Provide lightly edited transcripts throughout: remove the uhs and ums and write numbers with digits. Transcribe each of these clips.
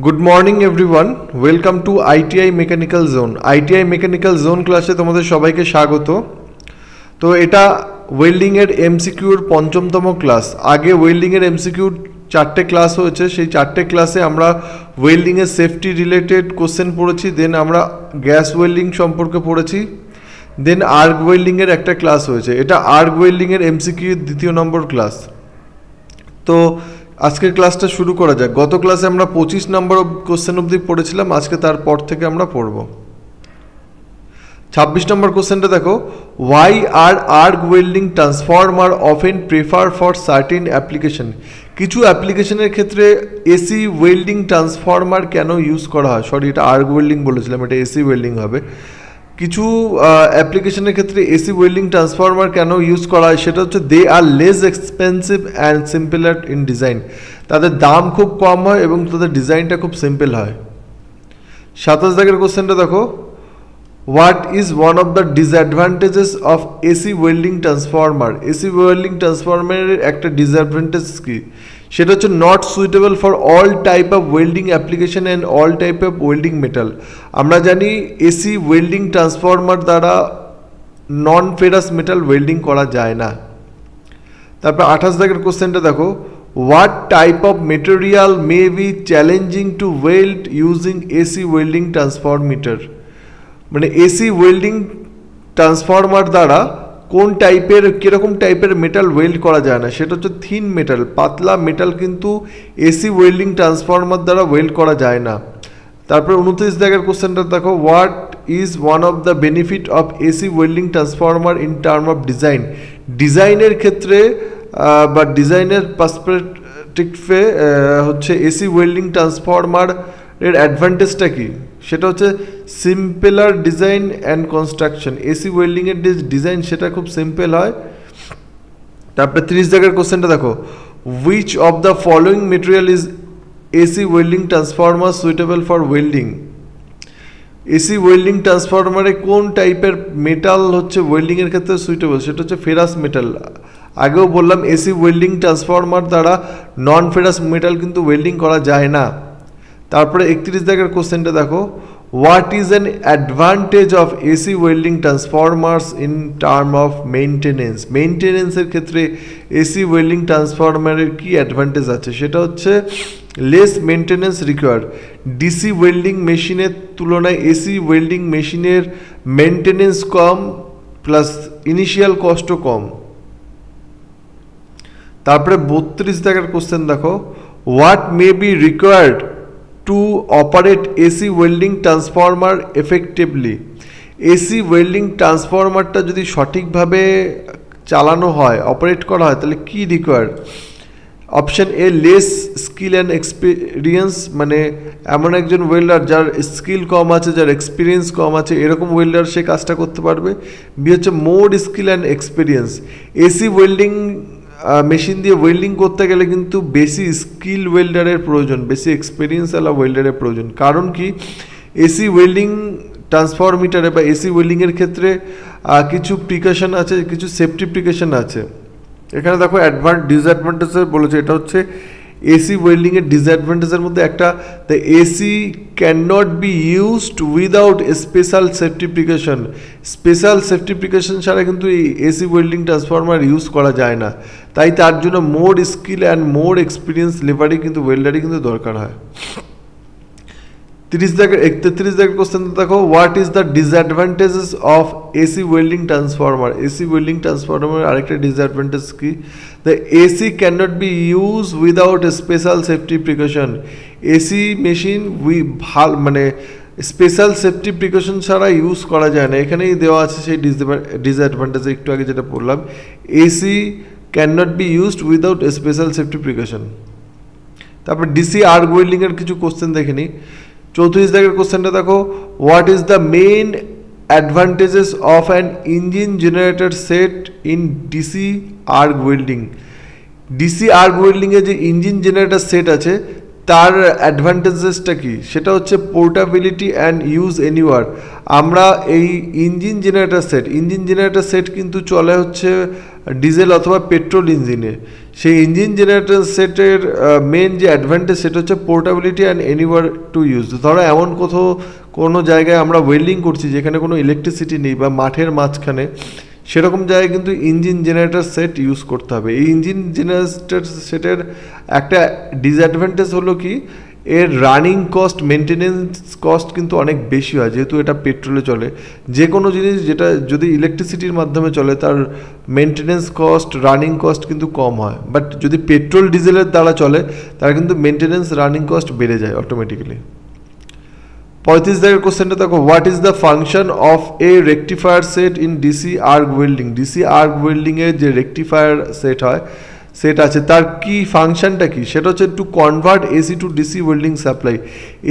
Good morning everyone. Welcome to ITI Mechanical Zone. ITI Mechanical Zone ক্লাসে তোমাদের সবাইকে স্বাগত। তো এটা ওয়েল্ডিং এর এমসিকিউর পঞ্চমতম ক্লাস। আগে ওয়েল্ডিং এর এমসিকিউর চারটে ক্লাস হয়েছে, সেই চারটে ক্লাসে আমরা ওয়েল্ডিং এর সেফটি রিলেটেড কোশ্চেন পড়েছি, দেন আমরা গ্যাস ওয়েল্ডিং সম্পর্কে পড়েছি, দেন আর্ক ওয়েল্ডিং এর একটা ক্লাস হয়েছে। এটা আর্ক ওয়েল্ডিং এর এমসিকিউর দ্বিতীয় নম্বর ক্লাস। তো আজকের ক্লাসটা শুরু করা যাক। গত ক্লাসে আমরা 25 নম্বর কোশ্চেন অবধি পড়েছিলাম, আজকে তারপর থেকে আমরা পড়ব 26 নম্বর কোশ্চেনটা দেখো, why are arc welding transformer often prefer for certain application. কিছু অ্যাপ্লিকেশনের ক্ষেত্রে এসি ওয়েল্ডিং ট্রান্সফর্মার কেন ইউজ করা হয়, সরি এটা আর্ক ওয়েল্ডিং বলেছিলাম, এটা এসি ওয়েল্ডিং হবে। কিছু অ্যাপ্লিকেশনের ক্ষেত্রে এসি ওয়েল্ডিং ট্রান্সফর্মার কেন ইউজ করা হয়, সেটা হচ্ছে they are less expensive and simpler in design. তাদের দাম খুব কম হয় এবং তাদের ডিজাইনটা খুব সিম্পল হয়। 27 দাগের কোশ্চেনটা দেখো, what is one of the disadvantages of AC welding transformer. AC welding ট্রান্সফর্মারের একটা ডিসঅ্যাডভান্টেজ কি, সেটা হচ্ছে not suitable for all type of welding application and all type of welding metal. আমরা জানি এসি ওয়েল্ডিং ট্রান্সফর্মার দ্বারা নন ফেরাস মেটাল ওয়েল্ডিং করা যায় না। তারপর 28 দাগের কোশ্চেনটা দেখো, what type of material may be challenging to weld using AC welding transformer. মানে এসি ওয়েল্ডিং ট্রান্সফর্মার দ্বারা কোন টাইপের কীরকম টাইপের মেটাল ওয়েল্ড করা যায় না, সেটা হচ্ছে থিন মেটাল, পাতলা মেটাল কিন্তু এসি ওয়েল্ডিং ট্রান্সফর্মার দ্বারা ওয়েল্ড করা যায় না। তারপরে 29 দাগের কোশ্চেনটা দেখো, what is one of the benefit of AC welding transformer in term of design. ডিজাইনের ক্ষেত্রে বা ডিজাইনের পার্সপেক্টিভে হচ্ছে এসি ওয়েল্ডিং ট্রান্সফর্মার এর অ্যাডভান্টেজটা কি, সেটা হচ্ছে simpler design and construction. AC ওয়েল্ডিংয়ের ডিজাইন সেটা খুব সিম্পল হয়। তারপরে 30 জায়গার কোশ্চেনটা দেখো, which of the following material is AC welding transformer suitable for welding. AC welding ট্রান্সফর্মারে কোন টাইপের মেটাল হচ্ছে ওয়েল্ডিংয়ের ক্ষেত্রে সুইটেবল, সেটা হচ্ছে ফেরাস মেটাল। আগেও বললাম এসি ওয়েল্ডিং ট্রান্সফর্মার দ্বারা নন ফেরাস মেটাল কিন্তু ওয়েল্ডিং করা যায় না। তারপরে 31 দাগের কোশ্চেনটা দেখো, what is an advantage of AC welding transformers in term of maintenance. মেনটেনেন্সের ক্ষেত্রে এসি ওয়েল্ডিং ট্রান্সফরমারের কি অ্যাডভান্টেজ আছে, সেটা হচ্ছে less maintenance required. DC welding মেশিনের তুলনায় এসি ওয়েল্ডিং মেশিনের মেনটেনেন্স কম প্লাস ইনিশিয়াল কস্টও কম। তারপরে 32 দাগের কোশ্চেন দেখো, what may be required to operate AC welding transformer effectively. AC welding ট্রান্সফর্মারটা যদি সঠিকভাবে চালানো হয়, অপারেট করা হয়, তাহলে কি required. Option A, less skill and experience, মানে এমন একজন ওয়েল্ডার যার স্কিল কম আছে, যার এক্সপিরিয়েন্স কম আছে, এরকম ওয়েল্ডার সে কাজটা করতে পারবে। বি হচ্ছে more skill and experience. AC welding machine দিয়ে ওয়েল্ডিং করতে গেলে কিন্তু বেশি স্কিল ওয়েল্ডারের প্রয়োজন, বেশি এক্সপিরিয়েন্সওয়ালা ওয়েল্ডারের প্রয়োজন। কারণ কি, এসি ওয়েল্ডিং ট্রান্সফরমিটারে বা এসি ওয়েল্ডিংয়ের ক্ষেত্রে কিছু প্রিকশন আছে, কিছু সেফটি প্রিকশন আছে। এখানে দেখো ডিসঅ্যাডভান্টেজের বলেছে, এটা হচ্ছে এসি ওয়েল্ডিংয়ের ডিসঅ্যাডভান্টেজের মধ্যে একটা, the AC can not be used without special safety precaution. Special safety precaution ছাড়া কিন্তু এই এসি ওয়েল্ডিং ট্রান্সফর্মার ইউজ করা যায় না, তাই তার জন্য more skill and more experience লেবারই কিন্তু ওয়েল্ডারই কিন্তু দরকার হয়। 33 দাগের কোশ্চেন দেখো, what is the disadvantages of AC welding transformer. AC welding transformer আরেকটা ডিসঅ্যাডভান্টেজ কি, the AC can not be use without special safety precaution. AC machine মানে স্পেশাল সেফটি প্রিকশন ছাড়া ইউজ করা যায় না। এখানেই দেওয়া আছে সেই ডিসঅ্যাডভান্টেজ, একটু আগে যেটা বললাম, AC can not be used without special safety precaution. তারপর ডিসি আর্ক ওয়েল্ডিংয়ের কিছু কোশ্চেন দেখে নিই। 34 দাগের কোশ্চেনটা দেখো, what is the main advantages of an engine generator set in DC arc welding. DC arc ওয়েল্ডিংয়ে যে ইঞ্জিন জেনারেটর সেট আছে তার অ্যাডভান্টেজেসটা কি, সেটা হচ্ছে পোর্টাবিলিটি অ্যান্ড ইউজ এনিওয়ার। আমরা এই ইঞ্জিন জেনারেটর সেট কিন্তু চলে হচ্ছে ডিজেল অথবা পেট্রোল ইঞ্জিনে, সেই ইঞ্জিন জেনারেটর সেটের মেন যে অ্যাডভান্টেজ সেটা হচ্ছে portability and anywhere to use. ধরো এমন কোনো জায়গায় আমরা ওয়েল্ডিং করছি যেখানে কোনো ইলেকট্রিসিটি নেই বা মাঠের মাঝখানে, সেরকম জায়গায় কিন্তু ইঞ্জিন জেনারেটর সেট ইউজ করতে হবে। এই ইঞ্জিন জেনারেটর সেটের একটা ডিসঅ্যাডভান্টেজ হলো কি, এর রানিং কস্ট, মেনটেনেন্স কস্ট কিন্তু অনেক বেশি হয়, যেহেতু এটা পেট্রোলে চলে। যে কোনো জিনিস যেটা যদি ইলেকট্রিসিটির মাধ্যমে চলে তার মেনটেনেন্স কস্ট, রানিং কস্ট কিন্তু কম হয়, বাট যদি পেট্রোল ডিজেলের দ্বারা চলে তার কিন্তু মেনটেনেন্স, রানিং কস্ট বেড়ে যায় অটোমেটিক্যালি। 35 দাগের কোশ্চেনটা দেখো, what is the function of a rectifier set in DC arc welding. DC arc ওয়েল্ডিংয়ের যে রেকটিফায়ার সেট হয়, সেট আছে, তার কি ফাংশনটা কি, সেটা হচ্ছে to convert AC to DC welding supply.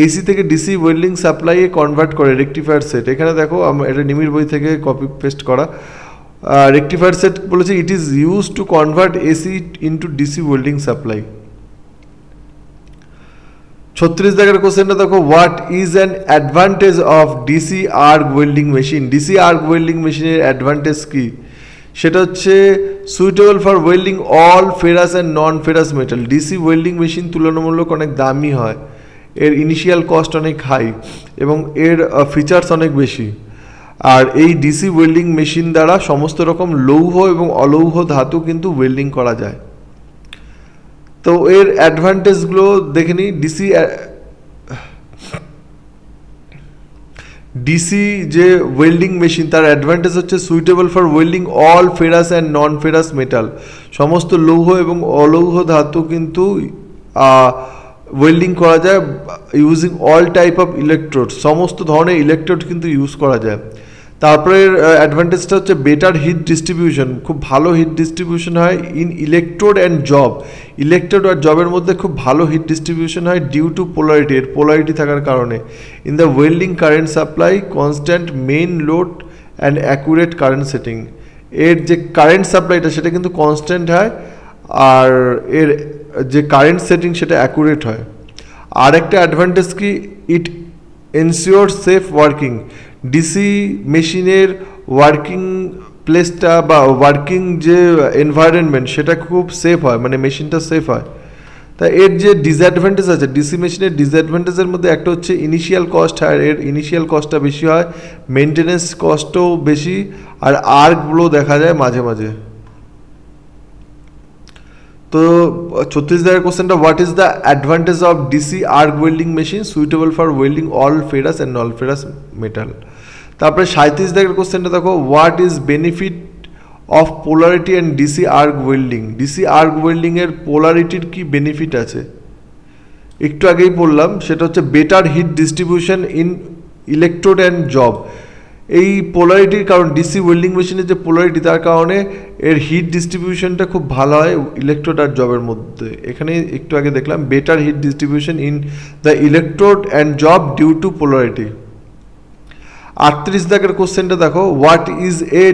AC থেকে ডিসি ওয়েল্ডিং সাপ্লাইয়ে কনভার্ট করে রেকটিফায়ার সেট। এখানে দেখো এটা নিমির বই থেকে কপি পেস্ট করা। রেকটিফায়ার সেট বলেছে it is use to convert AC into DC welding supply. 36 দাগের কোশ্চেনটা দেখো, what is an advantage of DC arc welding machine. DC arc welding মেশিনের অ্যাডভান্টেজ কি, সেটা হচ্ছে suitable for welding all ferrous and non ferrous metal. DC welding machine তুলনামূলক অনেক দামি হয়, এর ইনিশিয়াল কস্ট অনেক হাই এবং এর ফিচার্স অনেক বেশি। আর এই ডিসি ওয়েল্ডিং মেশিন দ্বারা সমস্ত রকম লৌহ এবং অলৌহ ধাতু কিন্তু ওয়েল্ডিং করা যায়। তো এর অ্যাডভান্টেজগুলো দেখে নিই। ডিসি যে ওয়েল্ডিং মেশিন তার অ্যাডভান্টেজ হচ্ছে suitable for welding all ferrous and non ferrous metal. সমস্ত লৌহ এবং অলৌহ ধাতু কিন্তু ওয়েল্ডিং করা যায় using all type of electrode. সমস্ত ধরনের ইলেকট্রোড কিন্তু ইউজ করা যায়। তারপরে অ্যাডভান্টেজটা হচ্ছে বেটার হিট ডিস্ট্রিবিউশন, খুব ভালো হিট ডিস্ট্রিবিউশন হয় in electrode and job. Electrode আর জবের মধ্যে খুব ভালো হিট ডিস্ট্রিবিউশন হয় ডিউ টু পোলারিটি, এর পোলারিটি থাকার কারণে। In the welding current supply constant main load and accurate current setting. এর যে কারেন্ট সাপ্লাইটা সেটা কিন্তু কনস্ট্যান্ট হয় আর এর যে কারেন্ট সেটিং সেটা অ্যাকুরেট হয়। আর একটা অ্যাডভান্টেজ কি, ইট এনশিওর সেফ ওয়ার্কিং। ডিসি মেশিনের ওয়ার্কিং প্লেসটা বা ওয়ার্কিং যে এনভায়রনমেন্ট সেটা খুব সেফ হয়, মানে মেশিনটা সেফ হয়। তা এর যে ডিসঅ্যাডভান্টেজ আছে ডিসি মেশিনের, ডিসঅ্যাডভান্টেজের মধ্যে একটা হচ্ছে ইনিশিয়াল কস্ট, আর এর ইনিশিয়াল কস্টটা বেশি হয়, মেনটেনেন্স কস্টও বেশি, আর আর্কগুলো দেখা যায় মাঝে মাঝে। তো 36 দাগের কোশ্চেনটা, what is the advantage of DC arc welding machine suitable for welding all ferrous and non ferrous metal. তারপরে 37 দাগের কোশ্চেনটা দেখো, what is benefit of polarity and DC arc welding. DC arc ওয়েল্ডিংয়ের পোলারিটির কি বেনিফিট আছে, একটু আগেই বললাম, সেটা হচ্ছে better heat distribution in electrode and job. এই পোলারিটির কারণ, ডিসি ওয়েল্ডিং মেশিনের যে পোলারিটি তার কারণে এর হিট ডিস্ট্রিবিউশনটা খুব ভালো হয় ইলেকট্রোড আর জবের মধ্যে। এখানে একটু আগে দেখলাম better heat distribution in the electrode and job due to polarity. 38 দাগের কোশ্চেনটা দেখো, what is a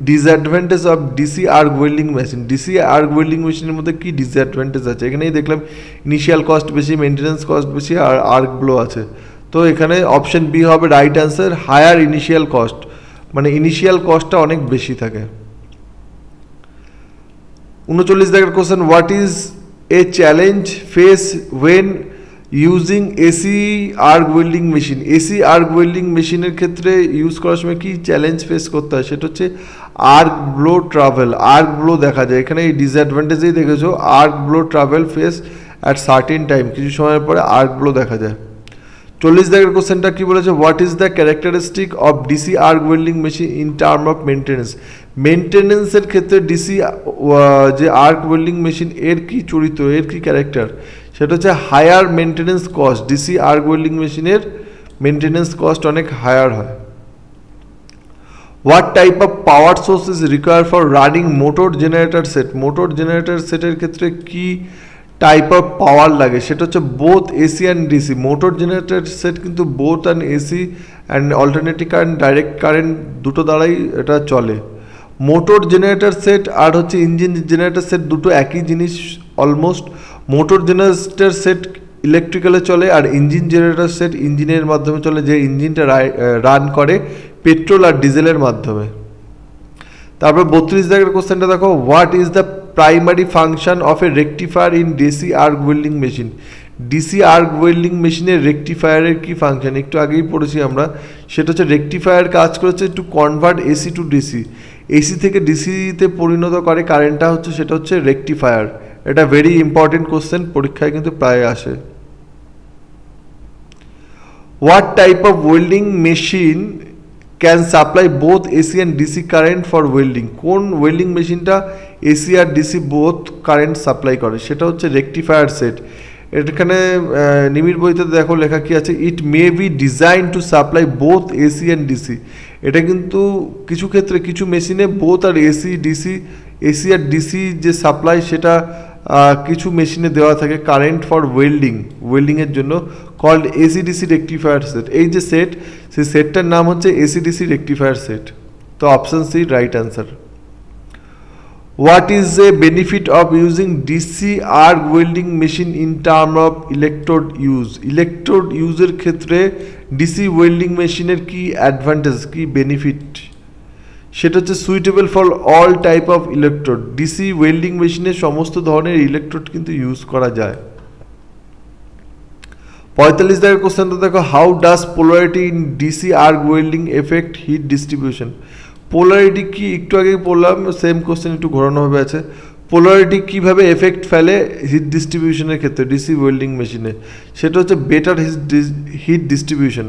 disadvantage of DC arc welding machine. DC arc welding মেশিনের মধ্যে কি ডিসঅ্যাডভান্টেজ আছে, এখানেই দেখলাম ইনিশিয়াল কস্ট বেশি, মেনটেন্যান্স কস্ট বেশি, আর আর্কগুলো আছে। তো এখানে অপশন বি হবে right answer, higher initial cost, মানে ইনিশিয়াল কস্টটা অনেক বেশি থাকে। 39 দাগের question, what is a challenge face when using AC arc welding machine. AC arc welding মেশিনের ক্ষেত্রে ইউজ করার সময় কি চ্যালেঞ্জ ফেস করতে হয়, সেটা হচ্ছে arc blow travel. Arc blow দেখা যায় এখানে, এই ডিসঅ্যাডভান্টেজেই দেখেছো, arc blow travel face at certain time, কিছু সময়ের পরে আর্ক ব্লো দেখা যায়। 40 দাগের কোশ্চেনটা কি বলেছে, what is the characteristic of DC arc welding machine in term of maintenance. মেনটেন্যান্সের ক্ষেত্রে ডিসি যে আর্ক ওয়েল্ডিং মেশিন এর কি চরিত্র, এর কি ক্যারেক্টার, সেটা হচ্ছে higher maintenance cost. DC arc welding মেশিনের মেনটেন্যান্স কস্ট অনেক হায়ার হয়। What type of power source is required for running motor generator set. Motor generator সেটের ক্ষেত্রে কি টাইপ অফ পাওয়ার লাগে, সেটা হচ্ছে both AC and DC. Motor generator set কিন্তু both and AC and alternative current, direct current দুটো দ্বারাই এটা চলে। মোটর জেনারেটর সেট আর হচ্ছে ইঞ্জিন জেনারেটর সেট দুটো একই জিনিস অলমোস্ট। মোটর জেনারেটর সেট ইলেকট্রিক্যালে চলে আর ইঞ্জিন জেনারেটর সেট ইঞ্জিনের মাধ্যমে চলে, যে ইঞ্জিনটা রান করে পেট্রোল আর ডিজেলের মাধ্যমে। তারপর 32 দাগের কোশ্চেনটা দেখো, what is the primary function of a rectifier in DC arc welding machine. DC arc welding মেশিনের রেকটিফায়ারের কি ফাংশন, একটু আগেই পড়েছি আমরা, সেটা হচ্ছে রেকটিফায়ার কাজ করেছে two convert AC to DC, AC থেকে ডিসিতে পরিণত করে কারেন্টটা হচ্ছে, সেটা হচ্ছে রেকটিফায়ার। এটা ভেরি ইম্পর্টেন্ট কোশ্চেন, পরীক্ষায় কিন্তু প্রায় আসে। What type of welding machine can supply both AC and DC current for welding, কোন ওয়েল্ডিং মেশিনটা এসি আর ডিসি বোথ কারেন্ট সাপ্লাই করে, সেটা হচ্ছে রেকটিফায়ার সেট। এখানে নিমির বইতে দেখো লেখা কি আছে, it may be design to supply both AC and DC. এটা কিন্তু কিছু ক্ষেত্রে কিছু মেশিনে বোথ আর এসি আর ডিসি যে সাপ্লাই সেটা কিছু মেশিনে দেওয়া থাকে কারেন্ট ফর ওয়েল্ডিংয়ের জন্য, called AC DC rectifier set. এই যে সেট, সেই সেটটার নাম হচ্ছে এসি ডিসি রেকটিফায়ার সেট। তো option C right answer. What is a benefit of using DC arc welding machine in term of electrode use, electrode ইউজের ক্ষেত্রে ডিসি ওয়েল্ডিং মেশিনের কি অ্যাডভান্টেজ, কি বেনিফিট, সেটা হচ্ছে suitable for all type of electrode. DC welding মেশিনে সমস্ত ধরনের ইলেকট্রোড কিন্তু ইউজ করা যায়। 45 দাগের কোশ্চেনটা দেখো, how does polarity in DC arc welding affect heat distribution. Polarity কি, একটু আগেই বললাম, সেম কোশ্চেন একটু ঘোরানোভাবে আছে। পোলারিটি কীভাবে এফেক্ট ফেলে হিট ডিস্ট্রিবিউশনের ক্ষেত্রে ডিসি ওয়েল্ডিং মেশিনে, সেটা হচ্ছে বেটার হিট ডিস্ট্রিবিউশন।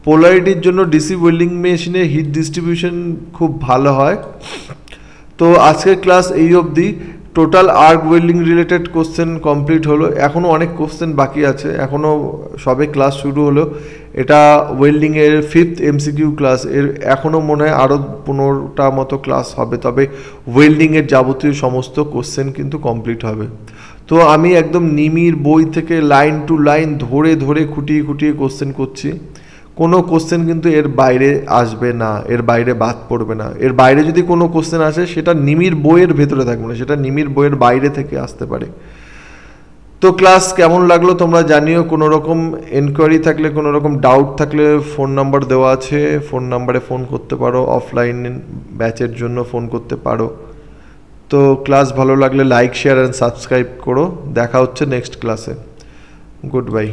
পোলারিটির জন্য ডিসি ওয়েল্ডিং মেশিনে হিট ডিস্ট্রিবিউশন খুব ভালো হয়। তো আজকের ক্লাস এই অবধি। Total arc welding related question complete হলো, এখনও অনেক কোশ্চেন বাকি আছে, এখনও সবে ক্লাস শুরু হলো। এটা ওয়েল্ডিংয়ের 5th MCQ ক্লাস, এর এখনও মনে হয় আরও 15টা মতো ক্লাস হবে, তবে ওয়েল্ডিংয়ের যাবতীয় সমস্ত কোশ্চেন কিন্তু কমপ্লিট হবে। তো আমি একদম নিমির বই থেকে লাইন টু লাইন ধরে ধরে খুঁটিয়ে খুঁটিয়ে কোশ্চেন করছি, কোনো কোশ্চেন কিন্তু এর বাইরে আসবে না, এর বাইরে বাদ পড়বে না। এর বাইরে যদি কোনো কোশ্চেন আসে সেটা নিমির বইয়ের ভেতরে থাকবে না, সেটা নিমির বইয়ের বাইরে থেকে আসতে পারে। তো ক্লাস কেমন লাগলো তোমরা জানিও। কোনো রকম এনকোয়ারি থাকলে, কোনো রকম ডাউট থাকলে ফোন নাম্বার দেওয়া আছে, ফোন নাম্বারে ফোন করতে পারো, অফলাইন ব্যাচের জন্য ফোন করতে পারো। তো ক্লাস ভালো লাগলে লাইক, শেয়ার অ্যান্ড সাবস্ক্রাইব করো। দেখা হচ্ছে নেক্সট ক্লাসে। Good bye.